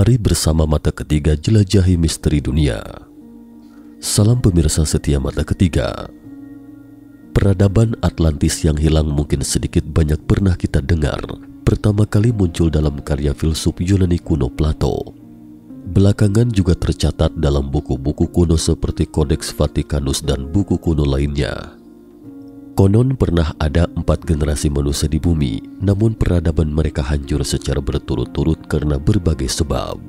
Mari bersama Mata Ketiga jelajahi misteri dunia. Salam pemirsa setia Mata Ketiga. Peradaban Atlantis yang hilang mungkin sedikit banyak pernah kita dengar. Pertama kali muncul dalam karya filsuf Yunani kuno Plato. Belakangan juga tercatat dalam buku-buku kuno seperti Codex Vaticanus dan buku kuno lainnya. Konon pernah ada 4 generasi manusia di bumi, namun peradaban mereka hancur secara berturut-turut karena berbagai sebab.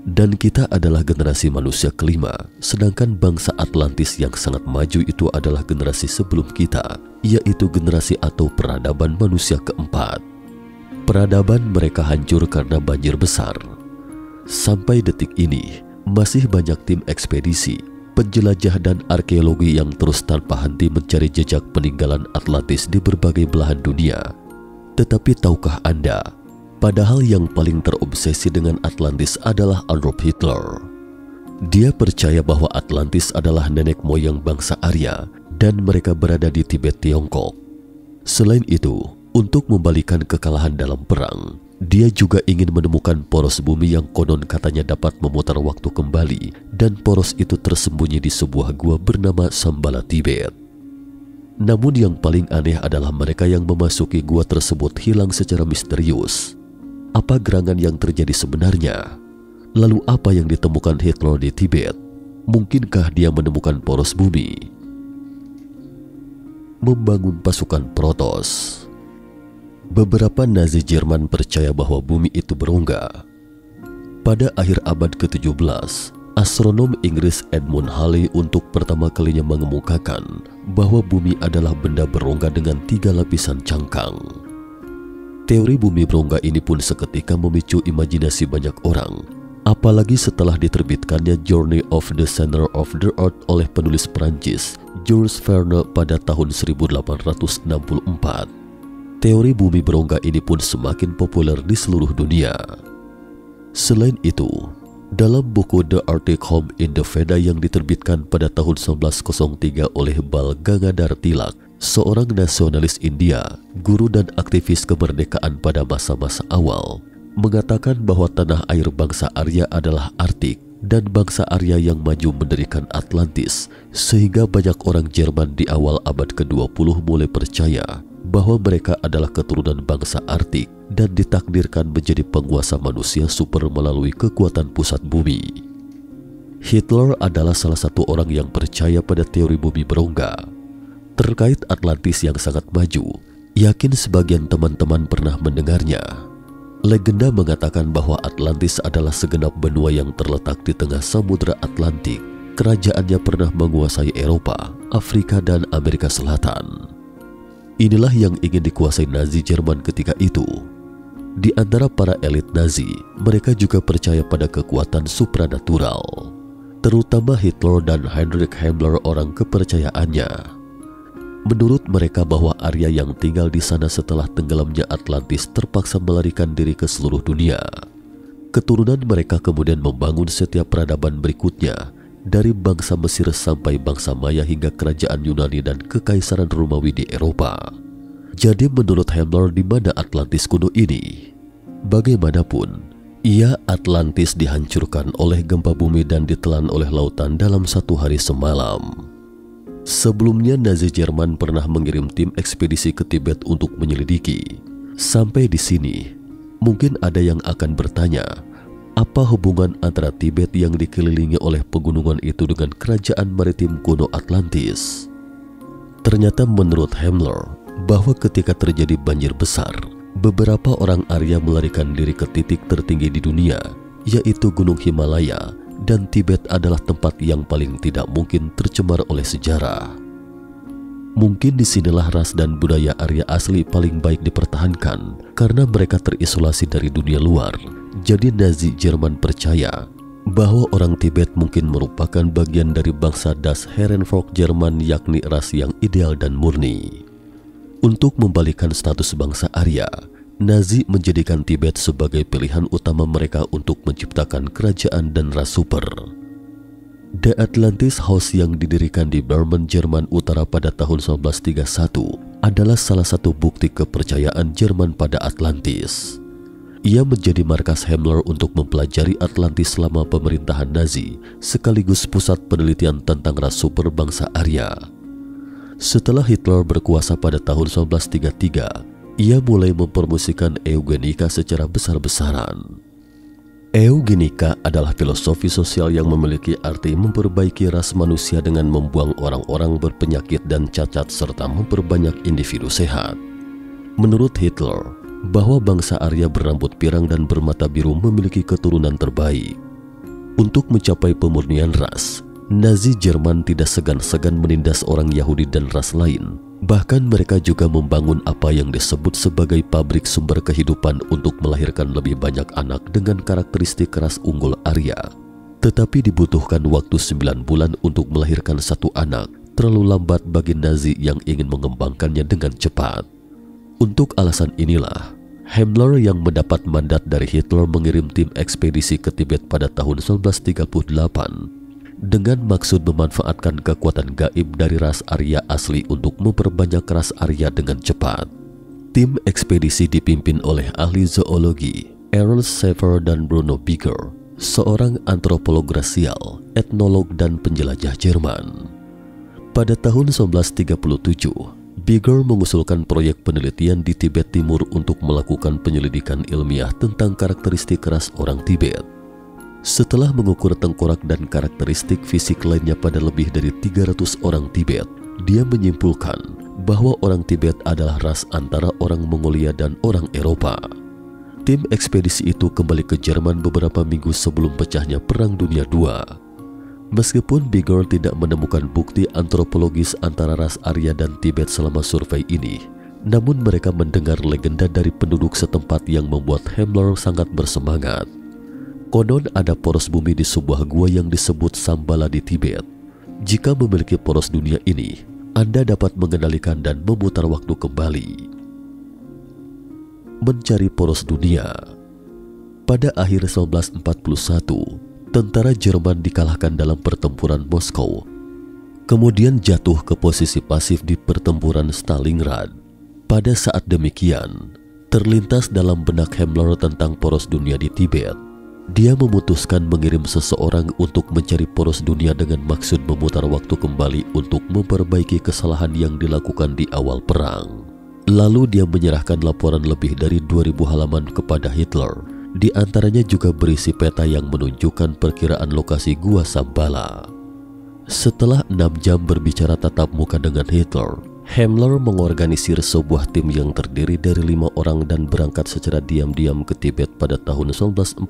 Dan kita adalah generasi manusia kelima, sedangkan bangsa Atlantis yang sangat maju itu adalah generasi sebelum kita, yaitu generasi atau peradaban manusia keempat. Peradaban mereka hancur karena banjir besar. Sampai detik ini, masih banyak tim ekspedisi, penjelajah dan arkeologi yang terus tanpa henti mencari jejak peninggalan Atlantis di berbagai belahan dunia. Tetapi tahukah Anda, padahal yang paling terobsesi dengan Atlantis adalah Adolf Hitler. Dia percaya bahwa Atlantis adalah nenek moyang bangsa Arya dan mereka berada di Tibet, Tiongkok. Selain itu, untuk membalikan kekalahan dalam perang, dia juga ingin menemukan poros bumi yang konon katanya dapat memutar waktu kembali, dan poros itu tersembunyi di sebuah gua bernama Shambhala Tibet. Namun yang paling aneh adalah mereka yang memasuki gua tersebut hilang secara misterius. Apa gerangan yang terjadi sebenarnya? Lalu apa yang ditemukan Hitler di Tibet? Mungkinkah dia menemukan poros bumi? Membangun pasukan Protoss. Beberapa Nazi Jerman percaya bahwa bumi itu berongga. Pada akhir abad ke-17, astronom Inggris Edmund Halley untuk pertama kalinya mengemukakan bahwa bumi adalah benda berongga dengan 3 lapisan cangkang. Teori bumi berongga ini pun seketika memicu imajinasi banyak orang, apalagi setelah diterbitkannya Journey of the Center of the Earth oleh penulis Perancis Jules Verne pada tahun 1864. Teori bumi berongga ini pun semakin populer di seluruh dunia. Selain itu, dalam buku The Arctic Home in the Veda yang diterbitkan pada tahun 1903 oleh Bal Gangadhar Tilak, seorang nasionalis India, guru dan aktivis kemerdekaan pada masa-masa awal, mengatakan bahwa tanah air bangsa Arya adalah Arktik dan bangsa Arya yang maju mendirikan Atlantis, sehingga banyak orang Jerman di awal abad ke-20 mulai percaya bahwa mereka adalah keturunan bangsa Arktik dan ditakdirkan menjadi penguasa manusia super melalui kekuatan pusat bumi. Hitler adalah salah satu orang yang percaya pada teori bumi berongga. Terkait Atlantis yang sangat maju, yakin sebagian teman-teman pernah mendengarnya. Legenda mengatakan bahwa Atlantis adalah segenap benua yang terletak di tengah Samudra Atlantik. Kerajaannya pernah menguasai Eropa, Afrika, dan Amerika Selatan. Inilah yang ingin dikuasai Nazi Jerman ketika itu. Di antara para elit Nazi, mereka juga percaya pada kekuatan supranatural, terutama Hitler dan Heinrich Himmler orang kepercayaannya. Menurut mereka bahwa Arya yang tinggal di sana setelah tenggelamnya Atlantis terpaksa melarikan diri ke seluruh dunia. Keturunan mereka kemudian membangun setiap peradaban berikutnya, dari bangsa Mesir sampai bangsa Maya hingga kerajaan Yunani dan kekaisaran Romawi di Eropa. Jadi menurut Himmler, di mana Atlantis kuno ini? Bagaimanapun, Atlantis dihancurkan oleh gempa bumi dan ditelan oleh lautan dalam 1 hari semalam. Sebelumnya Nazi Jerman pernah mengirim tim ekspedisi ke Tibet untuk menyelidiki. Sampai di sini, mungkin ada yang akan bertanya, apa hubungan antara Tibet yang dikelilingi oleh pegunungan itu dengan kerajaan maritim kuno Atlantis? Ternyata menurut Himmler, bahwa ketika terjadi banjir besar, beberapa orang Arya melarikan diri ke titik tertinggi di dunia, yaitu Gunung Himalaya, dan Tibet adalah tempat yang paling tidak mungkin tercemar oleh sejarah. Mungkin disinilah ras dan budaya Arya asli paling baik dipertahankan karena mereka terisolasi dari dunia luar. Jadi Nazi Jerman percaya bahwa orang Tibet mungkin merupakan bagian dari bangsa Das Herrenvolk Jerman, yakni ras yang ideal dan murni. Untuk membalikan status bangsa Arya, Nazi menjadikan Tibet sebagai pilihan utama mereka untuk menciptakan kerajaan dan ras super. The Atlantis House yang didirikan di Bremen, Jerman Utara pada tahun 1931 adalah salah satu bukti kepercayaan Jerman pada Atlantis. Ia menjadi markas Himmler untuk mempelajari Atlantis selama pemerintahan Nazi, sekaligus pusat penelitian tentang ras super bangsa Arya. Setelah Hitler berkuasa pada tahun 1933, ia mulai mempromosikan eugenika secara besar-besaran. Eugenika adalah filosofi sosial yang memiliki arti memperbaiki ras manusia dengan membuang orang-orang berpenyakit dan cacat serta memperbanyak individu sehat. Menurut Hitler, bahwa bangsa Arya berambut pirang dan bermata biru memiliki keturunan terbaik. Untuk mencapai pemurnian ras, Nazi Jerman tidak segan-segan menindas orang Yahudi dan ras lain. Bahkan mereka juga membangun apa yang disebut sebagai pabrik sumber kehidupan untuk melahirkan lebih banyak anak dengan karakteristik ras unggul Arya. Tetapi dibutuhkan waktu 9 bulan untuk melahirkan satu anak, terlalu lambat bagi Nazi yang ingin mengembangkannya dengan cepat. Untuk alasan inilah, Himmler yang mendapat mandat dari Hitler mengirim tim ekspedisi ke Tibet pada tahun 1938 dengan maksud memanfaatkan kekuatan gaib dari ras Arya asli untuk memperbanyak ras Arya dengan cepat. Tim ekspedisi dipimpin oleh ahli zoologi Ernst Schaeffer dan Bruno Beger, seorang antropolog rasial, etnolog dan penjelajah Jerman. Pada tahun 1937, Beger mengusulkan proyek penelitian di Tibet Timur untuk melakukan penyelidikan ilmiah tentang karakteristik ras orang Tibet. Setelah mengukur tengkorak dan karakteristik fisik lainnya pada lebih dari 300 orang Tibet, dia menyimpulkan bahwa orang Tibet adalah ras antara orang Mongolia dan orang Eropa. Tim ekspedisi itu kembali ke Jerman beberapa minggu sebelum pecahnya Perang Dunia II. Meskipun Beger tidak menemukan bukti antropologis antara ras Arya dan Tibet selama survei ini, namun mereka mendengar legenda dari penduduk setempat yang membuat Himmler sangat bersemangat. Konon ada poros bumi di sebuah gua yang disebut Shambhala di Tibet. Jika memiliki poros dunia ini, Anda dapat mengendalikan dan memutar waktu kembali. Mencari poros dunia. Pada akhir 1941, tentara Jerman dikalahkan dalam pertempuran Moskow, kemudian jatuh ke posisi pasif di pertempuran Stalingrad. Pada saat demikian, terlintas dalam benak Himmler tentang poros dunia di Tibet. Dia memutuskan mengirim seseorang untuk mencari poros dunia dengan maksud memutar waktu kembali untuk memperbaiki kesalahan yang dilakukan di awal perang. Lalu dia menyerahkan laporan lebih dari 2000 halaman kepada Hitler. Di antaranya juga berisi peta yang menunjukkan perkiraan lokasi gua Shambhala. Setelah 6 jam berbicara tatap muka dengan Hitler, Himmler mengorganisir sebuah tim yang terdiri dari 5 orang dan berangkat secara diam-diam ke Tibet pada tahun 1943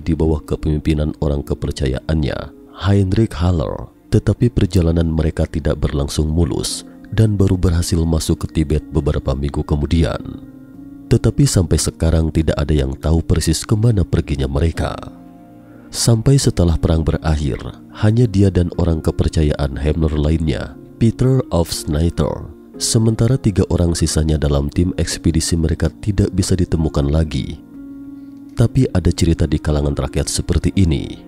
di bawah kepemimpinan orang kepercayaannya, Heinrich Haller. Tetapi perjalanan mereka tidak berlangsung mulus dan baru berhasil masuk ke Tibet beberapa minggu kemudian. Tetapi sampai sekarang tidak ada yang tahu persis kemana perginya mereka. Sampai setelah perang berakhir, hanya dia dan orang kepercayaan Himmler lainnya, Peter of Schneider, sementara 3 orang sisanya dalam tim ekspedisi mereka tidak bisa ditemukan lagi. Tapi ada cerita di kalangan rakyat seperti ini.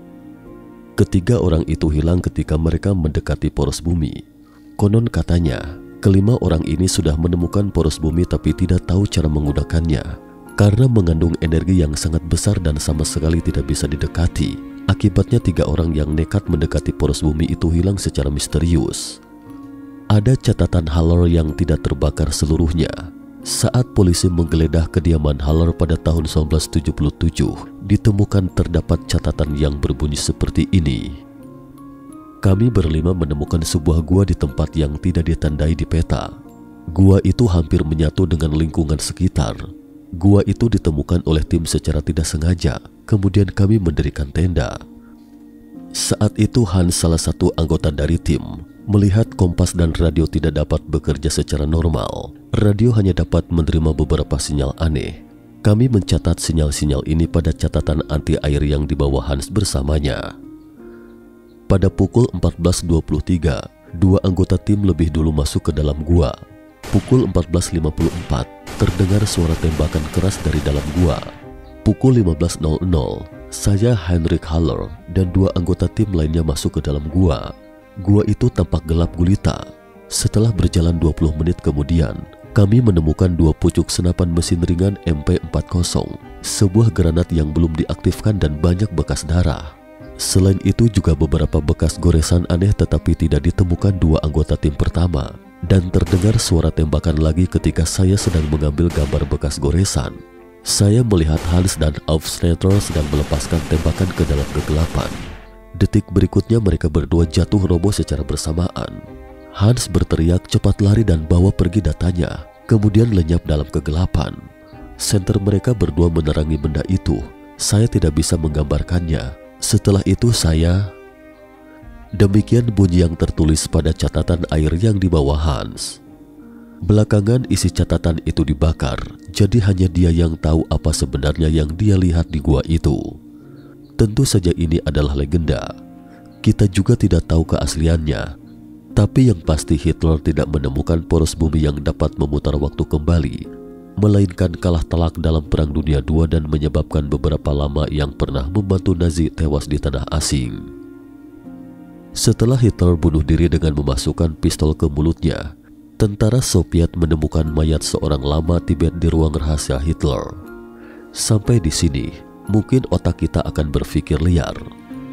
Ketiga orang itu hilang ketika mereka mendekati poros bumi. Konon katanya, kelima orang ini sudah menemukan poros bumi tapi tidak tahu cara menggunakannya. Karena mengandung energi yang sangat besar dan sama sekali tidak bisa didekati. Akibatnya 3 orang yang nekat mendekati poros bumi itu hilang secara misterius. Ada catatan Haller yang tidak terbakar seluruhnya. Saat polisi menggeledah kediaman Haller pada tahun 1977, ditemukan terdapat catatan yang berbunyi seperti ini. Kami berlima menemukan sebuah gua di tempat yang tidak ditandai di peta. Gua itu hampir menyatu dengan lingkungan sekitar. Gua itu ditemukan oleh tim secara tidak sengaja, kemudian kami mendirikan tenda. Saat itu Hans, salah satu anggota dari tim, melihat kompas dan radio tidak dapat bekerja secara normal. Radio hanya dapat menerima beberapa sinyal aneh. Kami mencatat sinyal-sinyal ini pada catatan anti air yang dibawa Hans bersamanya. Pada pukul 14.23, 2 anggota tim lebih dulu masuk ke dalam gua. Pukul 14.54, terdengar suara tembakan keras dari dalam gua. Pukul 15.00, saya, Heinrich Haller, dan 2 anggota tim lainnya masuk ke dalam gua. Gua itu tampak gelap gulita. Setelah berjalan 20 menit kemudian, kami menemukan 2 pucuk senapan mesin ringan MP40. sebuah granat yang belum diaktifkan dan banyak bekas darah. Selain itu juga beberapa bekas goresan aneh tetapi tidak ditemukan dua anggota tim pertama. Dan terdengar suara tembakan lagi ketika saya sedang mengambil gambar bekas goresan. Saya melihat Hans dan Aufschneider sedang melepaskan tembakan ke dalam kegelapan. Detik berikutnya mereka berdua jatuh roboh secara bersamaan. Hans berteriak cepat lari dan bawa pergi datanya, kemudian lenyap dalam kegelapan. Senter mereka berdua menerangi benda itu. Saya tidak bisa menggambarkannya. Setelah itu saya... Demikian bunyi yang tertulis pada catatan air yang dibawa Hans. Belakangan isi catatan itu dibakar, jadi hanya dia yang tahu apa sebenarnya yang dia lihat di gua itu. Tentu saja ini adalah legenda. Kita juga tidak tahu keasliannya. Tapi yang pasti Hitler tidak menemukan poros bumi yang dapat memutar waktu kembali, melainkan kalah telak dalam Perang Dunia II dan menyebabkan beberapa lama yang pernah membantu Nazi tewas di tanah asing. Setelah Hitler bunuh diri dengan memasukkan pistol ke mulutnya, tentara Soviet menemukan mayat seorang lama Tibet di ruang rahasia Hitler. Sampai di sini, mungkin otak kita akan berpikir liar.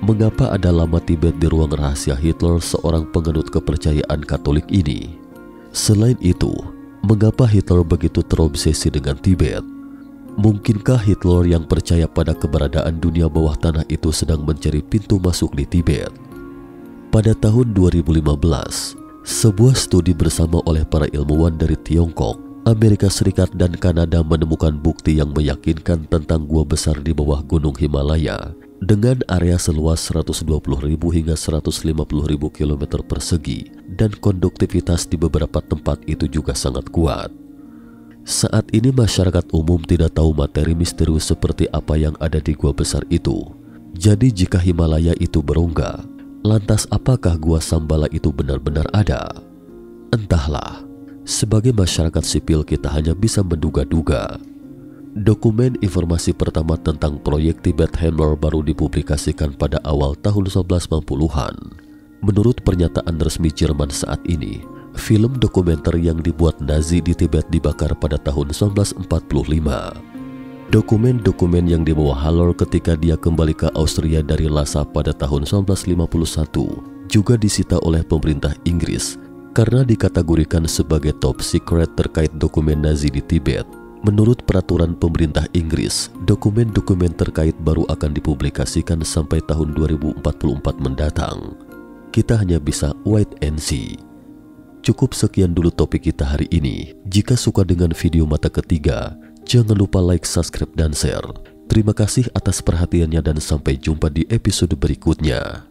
Mengapa ada lama Tibet di ruang rahasia Hitler, seorang penganut kepercayaan Katolik ini? Selain itu, mengapa Hitler begitu terobsesi dengan Tibet? Mungkinkah Hitler yang percaya pada keberadaan dunia bawah tanah itu sedang mencari pintu masuk di Tibet? Pada tahun 2015, sebuah studi bersama oleh para ilmuwan dari Tiongkok, Amerika Serikat, dan Kanada menemukan bukti yang meyakinkan tentang gua besar di bawah Gunung Himalaya dengan area seluas 120.000 hingga 150.000 km persegi dan konduktivitas di beberapa tempat itu juga sangat kuat. Saat ini masyarakat umum tidak tahu materi misterius seperti apa yang ada di gua besar itu. Jadi jika Himalaya itu berongga, lantas apakah gua Shambhala itu benar-benar ada? Entahlah, sebagai masyarakat sipil kita hanya bisa menduga-duga. Dokumen informasi pertama tentang proyek Tibet Himmler baru dipublikasikan pada awal tahun 1990-an. Menurut pernyataan resmi Jerman saat ini, film dokumenter yang dibuat Nazi di Tibet dibakar pada tahun 1945. Dokumen-dokumen yang dibawa Haller ketika dia kembali ke Austria dari Lhasa pada tahun 1951 juga disita oleh pemerintah Inggris karena dikategorikan sebagai top secret terkait dokumen Nazi di Tibet. Menurut peraturan pemerintah Inggris, dokumen-dokumen terkait baru akan dipublikasikan sampai tahun 2044 mendatang. Kita hanya bisa wait and see. Cukup sekian dulu topik kita hari ini. Jika suka dengan video mata ketiga, jangan lupa like, subscribe, dan share. Terima kasih atas perhatiannya dan sampai jumpa di episode berikutnya.